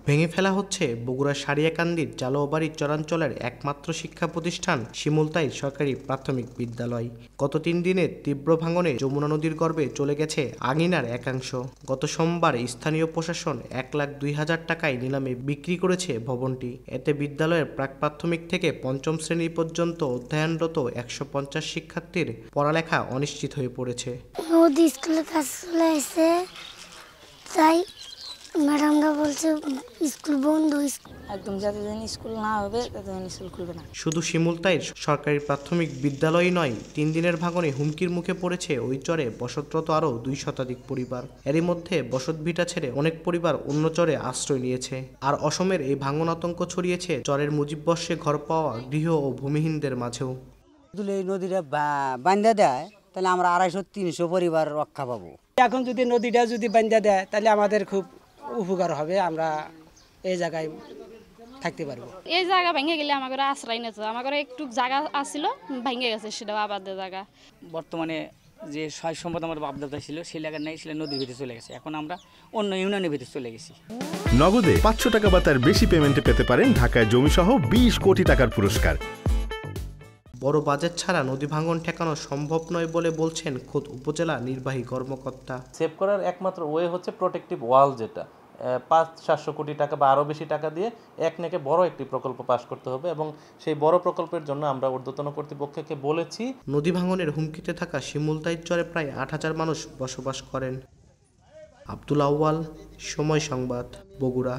ভেঙে ফেলা হচ্ছে বগুড়ার সারিয়াকান্দির জালোয়াবাড়ি চরাঞ্চলের একমাত্র শিক্ষা প্রতিষ্ঠান শিমুলতাই সরকারি প্রাথমিক বিদ্যালয়। গত 3 দিনের তীব্র ভাঙনে যমুনা নদীর গর্ভে চলে গেছে আঙিনার একাংশ। গত সোমবার স্থানীয় প্রশাসন 1,02,000 টাকায় নিলামে বিক্রি করেছে ভবনটি। এতে বিদ্যালয়ের প্রাক প্রাথমিক থেকে 5ম শ্রেণী পর্যন্ত অধ্যয়নরত 150 শিক্ষার্থীর পড়ালেখা অনিশ্চিত হয়ে পড়েছে। নদী স্কুলের কাজ চলে এসে তাই ম্যাডামরা বলছে স্কুল বন্ধ, একদম যতদিন স্কুল না হবে ততদিন স্কুল খুলবে না। শুধু শিমুলতাইর সরকারি প্রাথমিক বিদ্যালয়ই নয়, 3 দিনের ভাঙনে হুমকির মুখে পড়েছে ওই চরে বসতরত আরও 2 শতাধিক পরিবার। এরই মধ্যে বসতভিটা ছেড়ে অনেক পরিবার অন্য চরে আশ্রয় নিয়েছে। আর অসমের এই ভাঙন আতঙ্ক ছড়িয়েছে চরের মুজিববর্ষে ঘর পাওয়া গৃহ ও ভূমিহীনদের মাঝেও। যদি এই নদীটা বান্ধা দেয় তাহলে আমরা 250-300 পরিবার রক্ষা পাবো। এখন যদি নদীটা যদি বান্ধা দেয় তাহলে আমাদের খুব উপকার হবে, আমরা এই জায়গায় থাকতে পারবো। এই জায়গা ভেঙে গেলে আমাদের আশ্রয় নিতে, আমাদের একটু জায়গা আসছিল ভেঙে গেছে, সেটাও আবাদের জায়গা। বর্তমানে যে সয় সম্পদ আমার বাপদাদা ছিল সেই জায়গা নেই, সেটা নদীর ভিতরে চলে গেছে। এখন আমরা অন্য ইউনিয়নের ভিতরে চলে গেছি। নগদে 500 টাকা বা তার বেশি পেমেন্টে পেতে পারেন ঢাকায় জমিসহ 20 কোটি টাকার পুরস্কার। বড় বাজেট ছাড়া নদী ভাঙন ঠেকানো সম্ভব নয় বলে বলছেন খোদ উপজেলা নির্বাহী কর্মকর্তা। সেভ করার একমাত্র ওয়ে হচ্ছে প্রোটেক্টিভ ওয়াল, যেটা 500-700 কোটি টাকা বা আরও বেশি টাকা দিয়ে একনেকে বড় একটি প্রকল্প পাশ করতে হবে এবং সেই বড় প্রকল্পের জন্য আমরা ঊর্ধ্বতন কর্তৃপক্ষকে বলেছি। নদী ভাঙনের হুমকিতে থাকা শিমুলতাই চরে প্রায় 8,000 মানুষ বসবাস করেন। আব্দুল আউয়াল, সময় সংবাদ, বগুড়া।